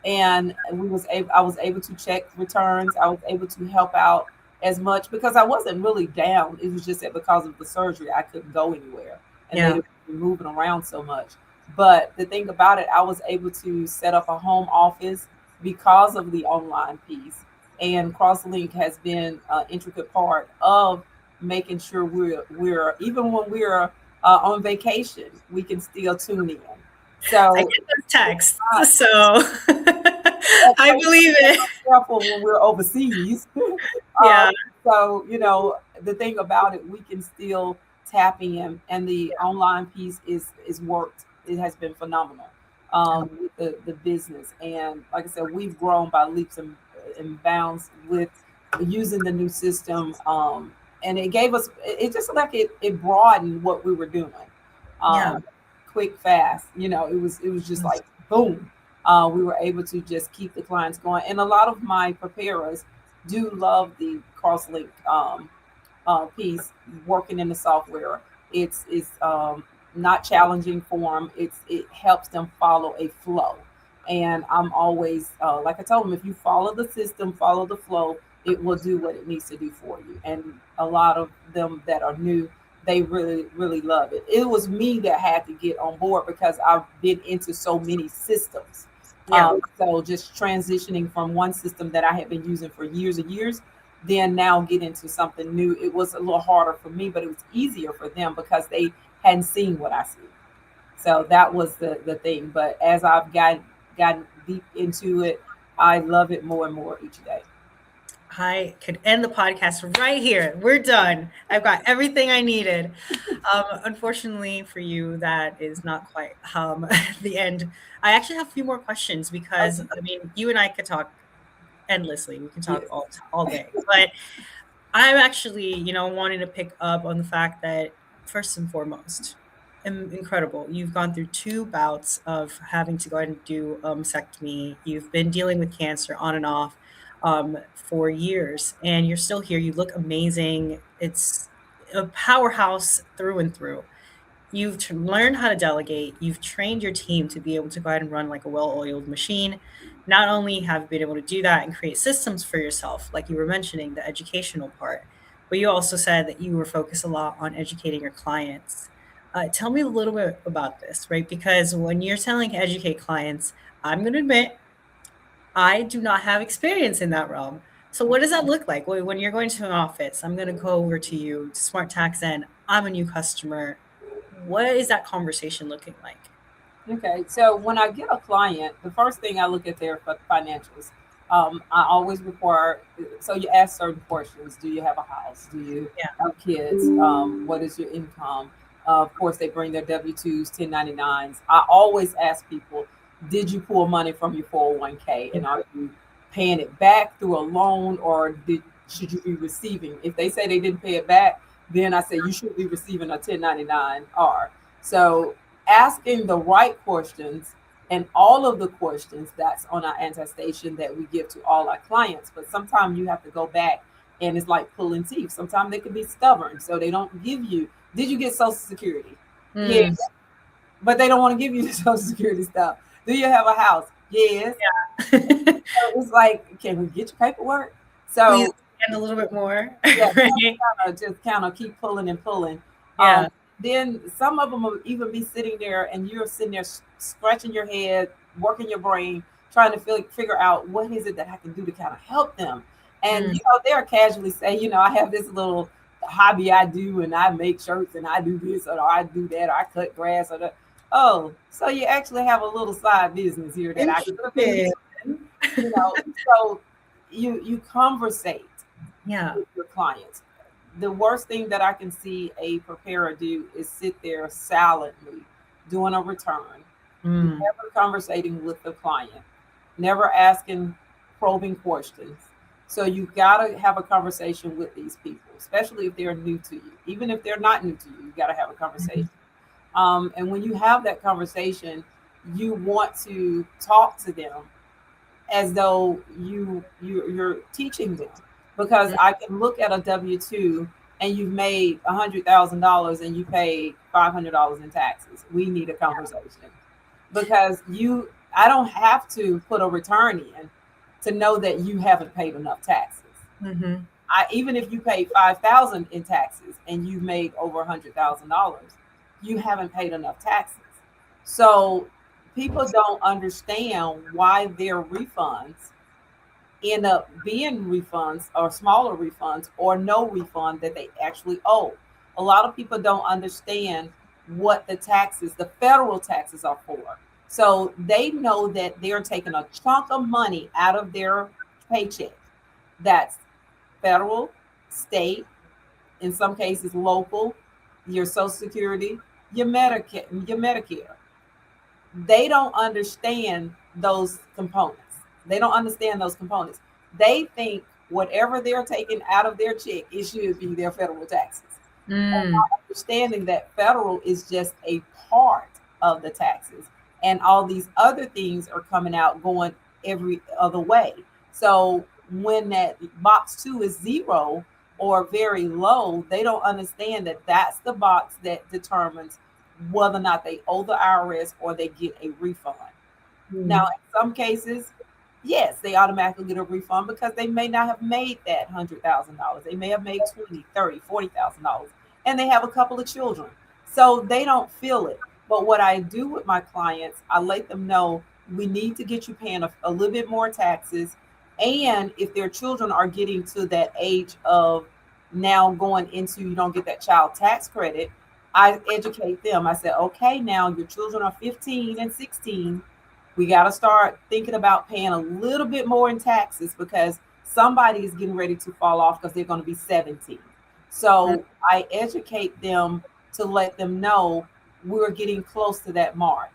and I was able to check returns. I was able to help out as much because I wasn't really down. It was just that because of the surgery I couldn't go anywhere, and they Yeah. were moving around so much. But the thing about it, I was able to set up a home office because of the online piece, and CrossLink has been an intricate part of making sure we're even when we're on vacation, we can still tune in. I So get those texts, uh, so I believe it. careful when we're overseas. Yeah. So, the thing about it, we can still tap in, and the online piece is worked. It has been phenomenal with the business, and like I said, we've grown by leaps and bounds with using the new system. And it gave us it just like it broadened what we were doing. Yeah. Um, quick, fast. It was just like boom. We were able to just keep the clients going. And a lot of my preparers do love the CrossLink piece, working in the software. It's not challenging for them. It helps them follow a flow. And I'm always, like I told them, if you follow the system, follow the flow, it will do what it needs to do for you. And a lot of them that are new, they really, really love it. It was me that had to get on board because I've been into so many systems. Yeah. So just transitioning from one system that I had been using for years and years, then now get into something new. It was a little harder for me, but it was easier for them because they hadn't seen what I see. So that was the thing. But as I've gotten deep into it, I love it more and more each day. I could end the podcast right here. We're done. I've got everything I needed. Unfortunately for you, that is not quite the end. I actually have a few more questions because Okay. I mean, you and I could talk endlessly. We can talk Yes. all day. But I'm actually, wanting to pick up on the fact that first and foremost, incredible. You've gone through two bouts of having to go ahead and do a mastectomy. You've been dealing with cancer on and off for years, and you're still here. You look amazing. It's a powerhouse through and through. You've learned how to delegate. You've trained your team to be able to go ahead and run like a well-oiled machine. Not only have you been able to do that and create systems for yourself, like you were mentioning, the educational part, but you also said that you were focused a lot on educating your clients. Tell me a little bit about this, right? Because when you're telling educate clients, I'm going to admit I do not have experience in that realm. So what does that look like? When you're going to an office, I'm going to go over to you, to Smartaxx, and I'm a new customer. What is that conversation looking like? Okay, so when I get a client, the first thing I look at their financials. I always require, so you ask certain questions. Do you have a house? Do you Yeah. have kids? What is your income? Of course, they bring their W-2s, 1099s. I always ask people, did you pull money from your 401k? And are you paying it back through a loan, or should you be receiving? If they say they didn't pay it back, then I say you should be receiving a 1099-R. So asking the right questions, and all of the questions that's on our attestation that we give to all our clients. But sometimes you have to go back, and it's like pulling teeth. Sometimes they can be stubborn, so they don't give you, did you get Social Security? Yeah, Mm, but they don't want to give you the Social Security stuff. Do you have a house? Yes. yeah. So it's like, can we get your paperwork? Please. So and a little bit more, Yeah, right? just kind of keep pulling and pulling. Yeah. Then some of them will even be sitting there, and you're sitting there scratching your head, working your brain, trying to figure out what is it that I can do to kind of help them. And Mm. they'll casually say, I have this little hobby I do, and I make shirts, and I do this, or I do that, or I cut grass, or oh, so you actually have a little side business here that I could have been Interesting. doing, So you conversate Yeah. with your clients. The worst thing that I can see a preparer do is sit there silently doing a return, Mm. never conversating with the client, never asking probing questions. So you got to have a conversation with these people, especially if they're new to you. Even if they're not new to you, you got to have a conversation. Mhm. And when you have that conversation, you want to talk to them as though you're teaching them, because I can look at a W-2 and you've made $100,000 and you paid $500 in taxes. We need a conversation, because I don't have to put a return in to know that you haven't paid enough taxes. Mhm. Even if you paid 5,000 in taxes and you made over $100,000, you haven't paid enough taxes. So people don't understand why their refunds end up being refunds or smaller refunds or no refund that they actually owe. A lot of people don't understand what the federal taxes are for. So they know that they're taking a chunk of money out of their paycheck. That's federal, state, in some cases local, your Social Security, your Medicare. They don't understand those components. They don't understand those components. They think whatever they're taking out of their check, it should be their federal taxes. And Mm. not understanding that federal is just a part of the taxes, and all these other things are coming out going every other way. So when that box two is zero or very low, they don't understand that that's the box that determines whether or not they owe the IRS or they get a refund. Now, Mm. in some cases, yes, they automatically get a refund because they may not have made that $100,000. They may have made 20, 30, $40,000, and they have a couple of children. So they don't feel it. But what I do with my clients, I let them know we need to get you paying a little bit more taxes. And if their children are getting to that age of now going into, you don't get that child tax credit, I educate them. I said, okay, now your children are 15 and 16. We got to start thinking about paying a little bit more in taxes because somebody is getting ready to fall off because they're going to be 17. Mm. So I educate them to let them know we're getting close to that mark.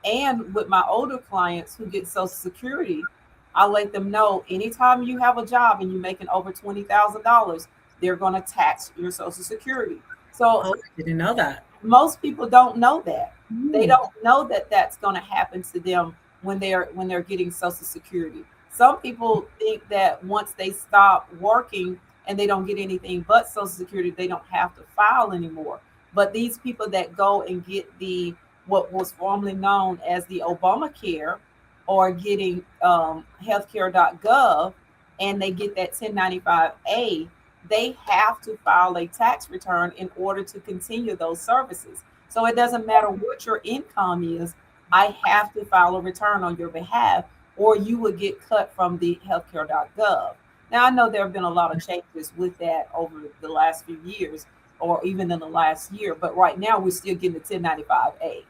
And with my older clients who get Social Security, I let them know anytime you have a job and you're making over $20,000, they're going to tax your Social Security. So Oh, I didn't know that. most people don't know that. They Mm. don't know that that's going to happen to them when they're getting Social Security. Some people think that once they stop working and they don't get anything but Social Security, they don't have to file anymore. But these people that go and get the what was formerly known as the Obamacare, or getting healthcare.gov, and they get that 1095A, they have to file a tax return in order to continue those services. So it doesn't matter what your income is, I have to file a return on your behalf, or you would get cut from the healthcare.gov. Now, I know there have been a lot of changes with that over the last few years, or even in the last year, but right now we're still getting the 1095A.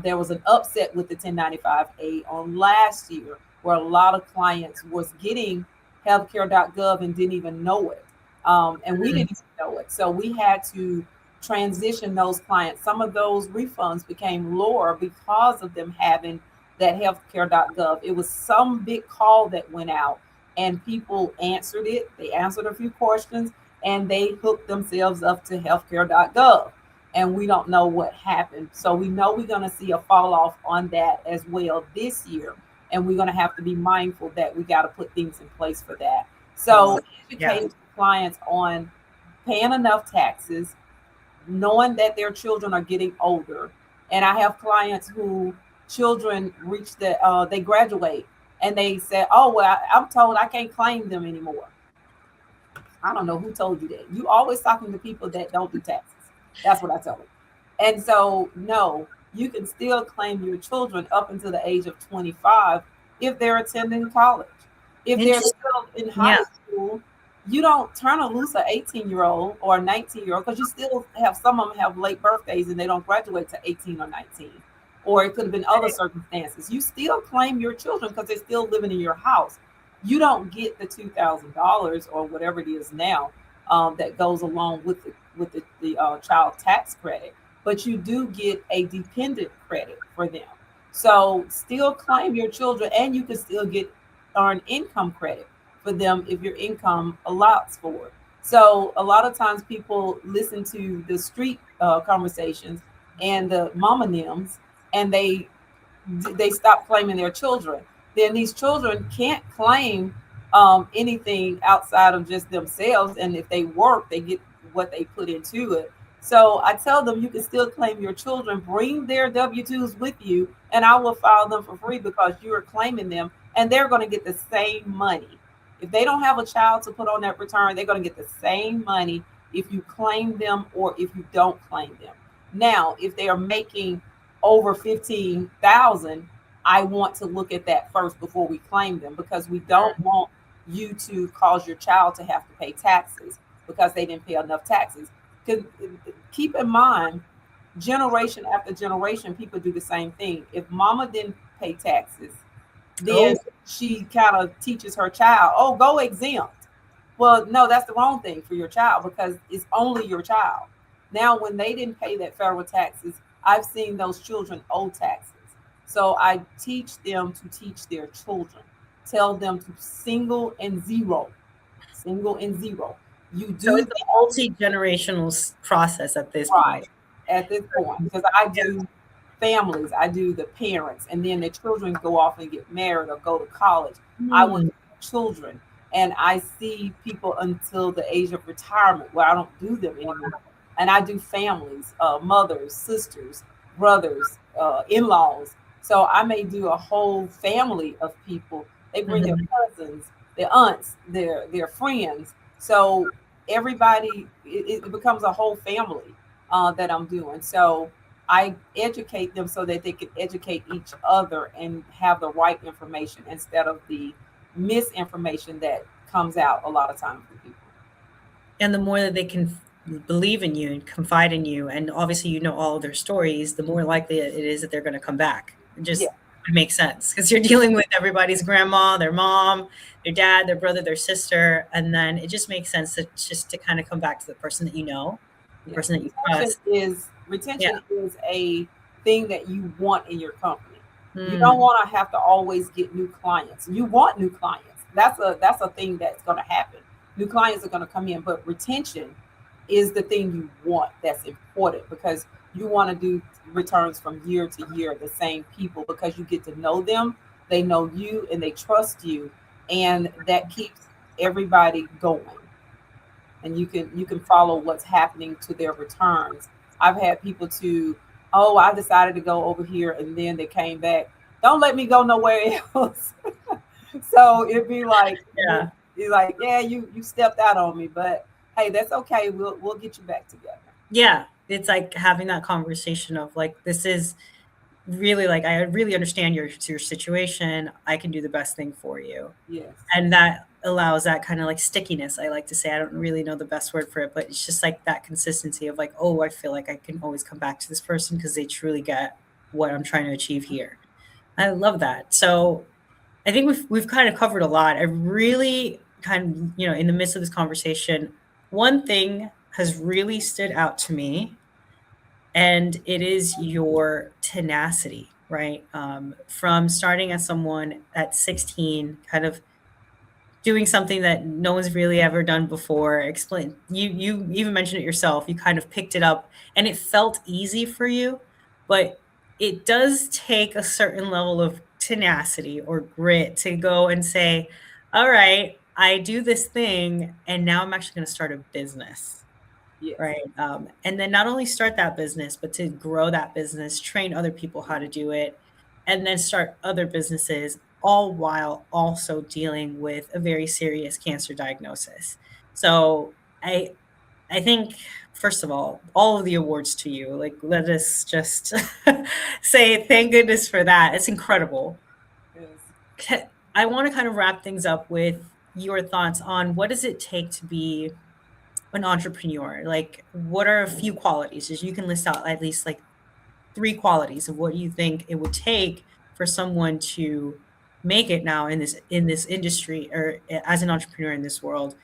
There was an upset with the 1095A on last year where a lot of clients was getting healthcare.gov and didn't even know it. And we Mm. didn't even know it. So we had to transition those clients. Some of those refunds became lower because of them having that healthcare.gov. It was some big call that went out and people answered it. They answered a few questions and they hooked themselves up to healthcare.gov. And we don't know what happened. So we know we're going to see a fall off on that as well this year. And we're going to have to be mindful that we got to put things in place for that. Oh, So yeah. educating clients on paying enough taxes, knowing that their children are getting older. And I have clients who children reach they graduate and they say, oh, well, I'm told I can't claim them anymore. I don't know who told you that. You always talking to people that don't do taxes. That's what I tell them. And so, no, you can still claim your children up until the age of 25 if they're attending college. If they're Interesting. still in high Yeah. school, you don't turn a loose an 18-year-old or a 19-year-old because you still have some of them have late birthdays and they don't graduate to 18 or 19. Or it could have been other circumstances. You still claim your children because they're still living in your house. You don't get the $2,000 or whatever it is now that goes along with the child tax credit, but you do get a dependent credit for them. So still claim your children, and you can still get earned income credit for them if your income allows for it. So a lot of times people listen to the street conversations and the mama nims, and they stop claiming their children. Then these children can't claim anything outside of just themselves. And if they work, they get what they put into it. So I tell them you can still claim your children, bring their W-2s with you, and I will file them for free because you are claiming them and they're going to get the same money. If they don't have a child to put on that return, they're going to get the same money if you claim them or if you don't claim them. Now, if they are making over 15,000, I want to look at that first before we claim them because we don't want you to cause your child to have to pay taxes because they didn't pay enough taxes. Because keep in mind, generation after generation, people do the same thing. If mama didn't pay taxes, then Oh, she kind of teaches her child, oh, go exempt. Well, no, that's the wrong thing for your child because it's only your child. Now, when they didn't pay that federal taxes, I've seen those children owe taxes. So I teach them to teach their children. Tell them to single and zero. You so do it's a multi-generational process at this right point. at this point because I do families, I do the parents, and then the children go off and get married or go to college. I will Hmm. do children, and I see people until the age of retirement where I don't do them anymore. And I do families, mothers, sisters, brothers, in-laws. So I may do a whole family of people. They bring their Mhm. cousins, their aunts, their friends. So everybody, it becomes a whole family that I'm doing. So I educate them so that they can educate each other and have the right information instead of the misinformation that comes out a lot of times from people. And the more that they can believe in you and confide in you, and obviously you know all of their stories, the more likely it is that they're going to come back. It Yeah, just it makes sense because you're dealing with everybody's grandma, their mom, their dad, their brother, their sister, and then it just makes sense to kind of come back to the person that you know, the yeah. person that you trust. Yeah. Retention is a thing that you want in your company. You don't Mm. want to have to always get new clients. You want new clients. That's a thing that's going to happen. New clients are going to come in, but retention is the thing you want that's important because you want to do returns from year to year the same people because you get to know them, they know you, and they trust you, and that keeps everybody going. And you can follow what's happening to their returns. I've had people to, oh, I decided to go over here, and then they came back. Don't let me go nowhere else. So it'd be like Yeah. you're like, yeah, you stepped out on me, but hey, that's okay. We'll get you back together. Yeah. It's like having that conversation of like, this is really like, I really understand your situation. I can do the best thing for you. Yes, And that allows that kind of like stickiness. I like to say, I don't really know the best word for it, but it's just like that consistency of like, oh, I feel like I can always come back to this person because they truly get what I'm trying to achieve here. I love that. So I think we've kind of covered a lot. I really kind of, in the midst of this conversation, one thing has really stood out to me, and it is your tenacity, right? From starting as someone at 16, kind of doing something that no one's really ever done before. Explain. You even mentioned it yourself. You kind of picked it up, and it felt easy for you, but it does take a certain level of tenacity or grit to go and say, "All right, I do this thing, and now I'm actually going to start a business." yes, Right. And then not only start that business, but to grow that business, train other people how to do it, and then start other businesses, all while also dealing with a very serious cancer diagnosis. So I think, first of all of the awards to you. Like, let us just say thank goodness for that. It's incredible. Yes. I want to kind of wrap things up with your thoughts on what does it take to be an entrepreneur? Like, what are a few qualities? As you can list out at least like 3 qualities of what you think it would take for someone to make it now in this industry, or as an entrepreneur in this world,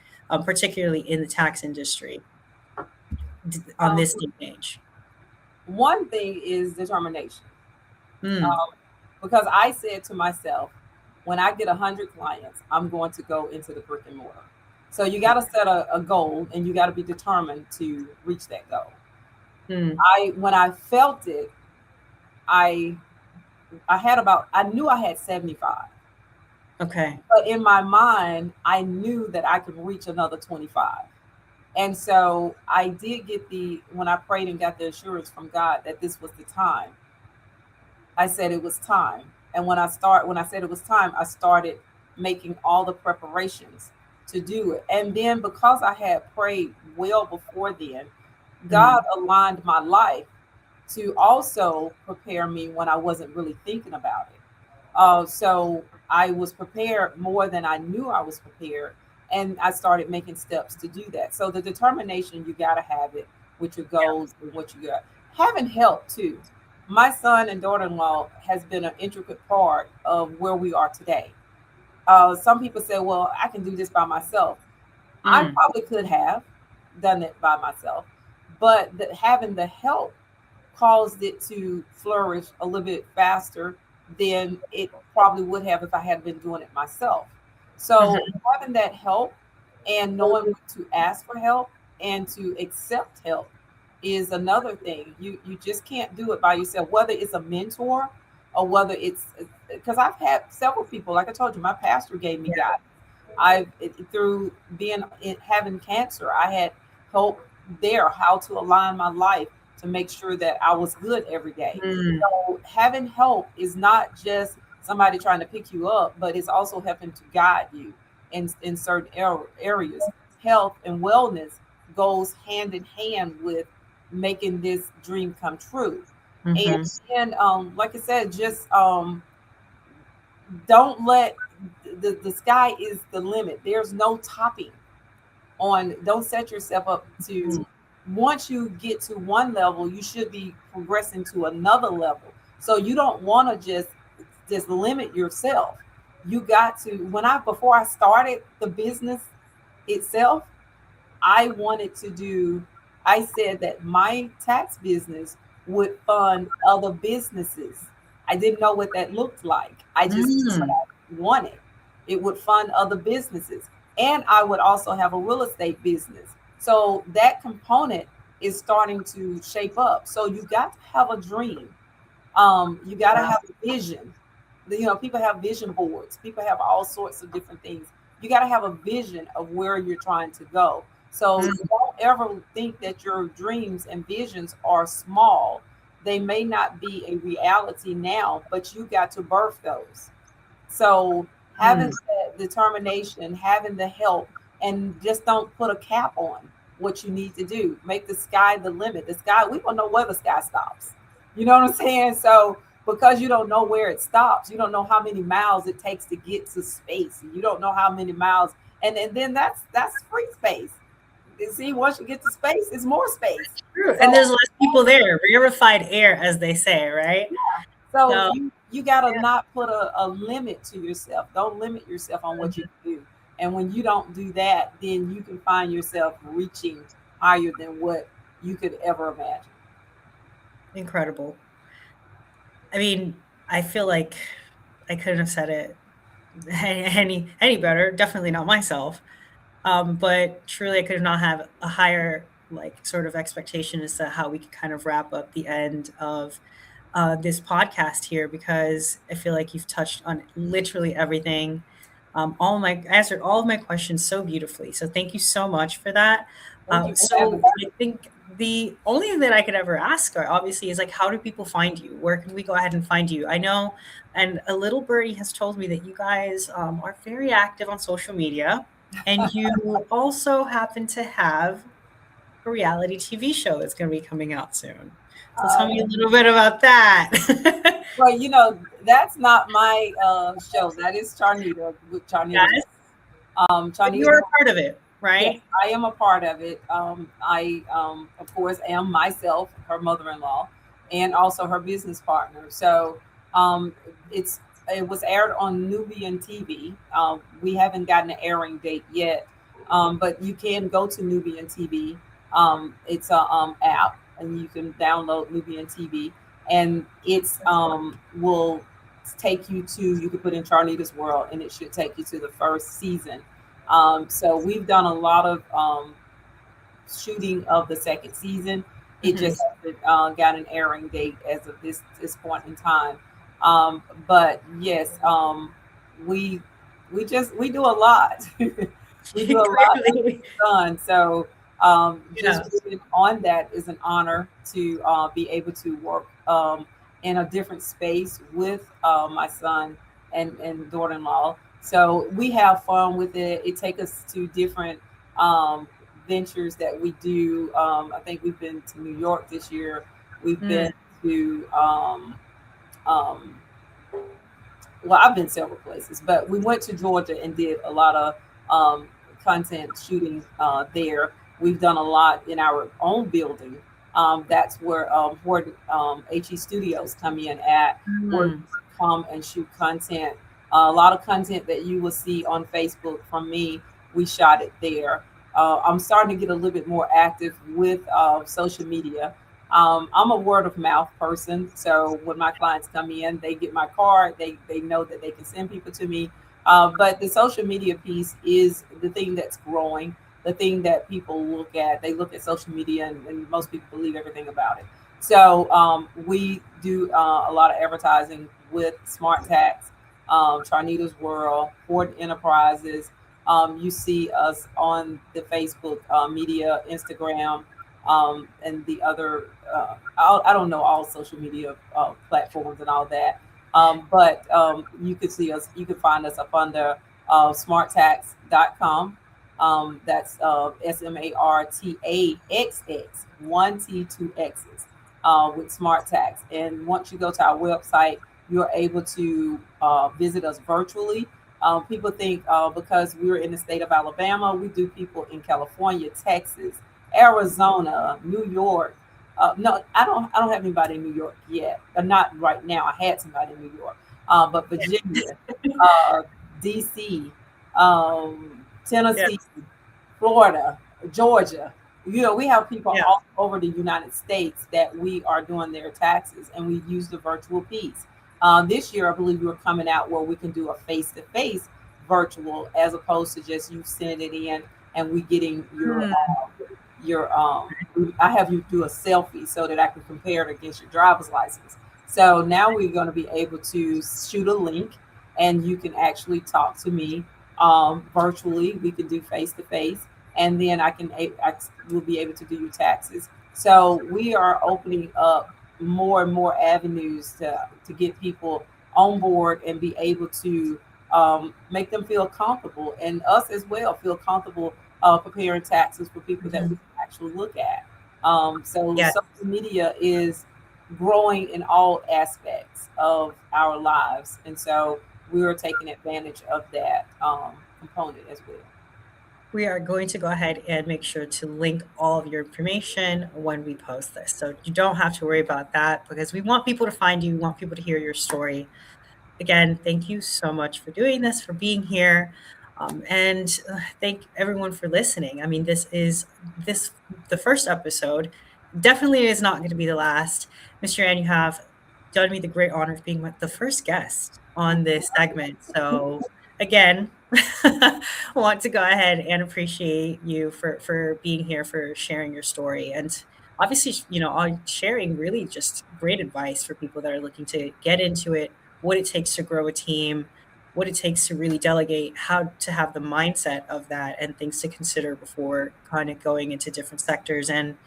particularly in the tax industry on Um, this day and age. One thing is determination. Mm, Um, because I said to myself, when I get 100 clients, I'm going to go into the brick and mortar. So you got to set a goal and you got to be determined to reach that goal. mm, When I felt it, I I knew I had 75, okay. but in my mind, I knew that I could reach another 25. And so I did get when I prayed and got the assurance from God that this was the time, I said it was time. And when I said it was time, I started making all the preparations to do it. And then because I had prayed well before then, God Mm, aligned my life to also prepare me when I wasn't really thinking about it. So I was prepared more than I knew I was prepared. And I started making steps to do that. So the determination, you got to have it with your yeah. goals and what you got. Having help too. My son and daughter-in-law has been an intricate part of where we are today. Some people say, well, I can do this by myself. I Mm, probably could have done it by myself, but having the help caused it to flourish a little bit faster than it probably would have if I had been doing it myself. So mhm, having that help and knowing when to ask for help and to accept help is another thing. You just can't do it by yourself, whether it's a mentor or whether it's because I've had several people, like I told you, my pastor gave me yeah. guidance. Through having cancer, I had help there how to align my life to make sure that I was good every day. Mm, So having help is not just somebody trying to pick you up, but it's also helping to guide you in certain areas. Health and wellness goes hand in hand with making this dream come true. And mhm, then, like I said, just don't let the sky is the limit. There's no topping on. Don't set yourself up mm, to, once you get to one level, you should be progressing to another level. So you don't want to just limit yourself. You got to, when I before I started the business itself, I wanted to do, I said that my tax business would fund other businesses. I didn't know what that looked like. I just knew what mm, I wanted. It would fund other businesses. And I would also have a real estate business. So that component is starting to shape up. So you got to have a dream. You got to yeah. have a vision. People have vision boards. People have all sorts of different things. You got to have a vision of where you're trying to go. So Mm, don't ever think that your dreams and visions are small. They may not be a reality now, but you got to birth those. So having mm, that determination, having the help, and just don't put a cap on what you need to do. Make the sky the limit. The sky, we don't know where the sky stops. You know what I'm saying? So because you don't know where it stops, you don't know how many miles it takes to get to space. You don't know how many miles, and then that's free space. You see, once you get to space, it's more space. true. And there's So less people there, rarefied air, as they say, right? So So, you gotta not put a limit to yourself. Don't limit yourself on what you mhm, can do. And when you don't do that, then you can find yourself reaching higher than what you could ever imagine. incredible. I mean, I feel like I couldn't have said it any better. Definitely not myself. But truly, I could not have a higher like sort of expectation as to how we could kind of wrap up the end of this podcast here, because I feel like you've touched on literally everything. Answered all of my questions so beautifully. So thank you so much for that. Thank you for having So me. I think the only thing that I could ever ask are obviously is like, how do people find you? Where can we go ahead and find you? I know, and a little birdie has told me that you guys are very active on social media. And you also happen to have a reality TV show that's going to be coming out soon. So tell me a little bit about that. Well, that's not my show. That is Charnita with Charnita's. Yes, but Charnita's. you're a part of it, Yes, right? I am a part of it. I, of course, am myself her mother-in-law, and also her business partner. So um, it's it was aired on Nubian TV. We haven't gotten an airing date yet, but you can go to Nubian TV. It's a app, and you can download Nubian TV, and it's will take you to. You can put in Charnita's World, and it should take you to the first season. So we've done a lot of shooting of the second season. It Mhm. just hasn't got an airing date as of this point in time. But yes, we we do a lot. We do a lot Clearly. done. So just Yeah. being on that is an honor to be able to work in a different space with my son and daughter-in-law. So we have fun with it. It takes us to different um, ventures that we do. I think we've been to New York this year. We've Mm. been to um, well, I've been several places, but we went to Georgia and did a lot of um, content shooting there. We've done a lot in our own building. That's where Horton HE Studios come in at, where you Mm. come and shoot content. A lot of content that you will see on Facebook from me, we shot it there. I'm starting to get a little bit more active with social media. I'm a word of mouth person, so when my clients come in, they get my card. They know that they can send people to me. But the social media piece is the thing that's growing. The thing that people look at. They look at social media, and most people believe everything about it. So we do a lot of advertising with Smartaxx, Charnita's World, Ford Enterprises. You see us on the Facebook media, Instagram, and the other. I don't know all social media platforms and all that, but you could see us. You could find us up under smartaxx.com. That's SMARTAXX, one T, two X's, with Smartaxx. And once you go to our website, you're able to visit us virtually. People think because we're in the state of Alabama, we do people in California, Texas, Arizona, New York. No, I don't have anybody in New York yet. Not right now. I had somebody in New York, but Virginia, uh, DC, Yeah. Tennessee, Florida, Georgia. We have people Yeah. all over the United States that we are doing their taxes, and we use the virtual piece. This year, I believe we're coming out where we can do a face-to-face virtual as opposed to just you sending it in and we getting Mm. your I have you do a selfie so that I can compare it against your driver's license. So now we're going to be able to shoot a link and you can actually talk to me virtually. We can do face to face, and then I will be able to do your taxes. So we are opening up more and more avenues to get people on board and be able to make them feel comfortable, and us as well feel comfortable preparing taxes for people that we Mhm. can actually look at. So Yeah. social media is growing in all aspects of our lives, and so we are taking advantage of that component as well. We are going to go ahead and make sure to link all of your information when we post this. So you don't have to worry about that because we want people to find you, we want people to hear your story. Again, thank you so much for doing this, for being here. And thank everyone for listening. I mean, this the first episode. Definitely is not going to be the last. Mr. Ann, you have done me the great honor of being the first guest on this segment. So again, I want to go ahead and appreciate you for being here, for sharing your story, and obviously, all sharing really just great advice for people that are looking to get into it, what it takes to grow a team, what it takes to really delegate, how to have the mindset of that, and things to consider before kind of going into different sectors, and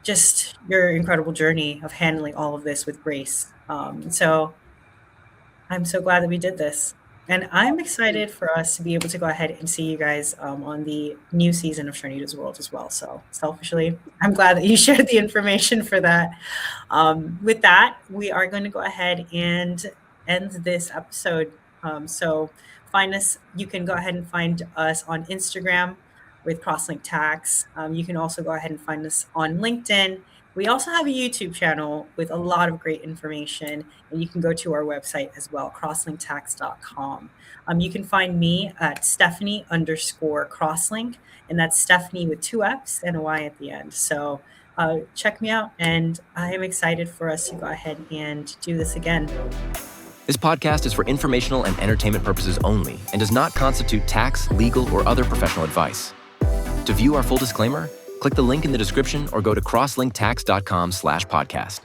just your incredible journey of handling all of this with grace. So I'm so glad that we did this. And I'm excited for us to be able to go ahead and see you guys on the new season of Sharnita's World as well. So selfishly, I'm glad that you shared the information for that. With that, we are going to go ahead and end this episode. So find us. You can go ahead and find us on Instagram with CrossLink Tax. You can also go ahead and find us on LinkedIn. We also have a YouTube channel with a lot of great information, and you can go to our website as well, crosslinktax.com. You can find me at Steffany_crosslink, and that's Stephanie with 2 F's and a Y at the end. So check me out, and I am excited for us to go ahead and do this again. This podcast is for informational and entertainment purposes only and does not constitute tax, legal, or other professional advice. To view our full disclaimer, click the link in the description or go to crosslinktax.com/podcast.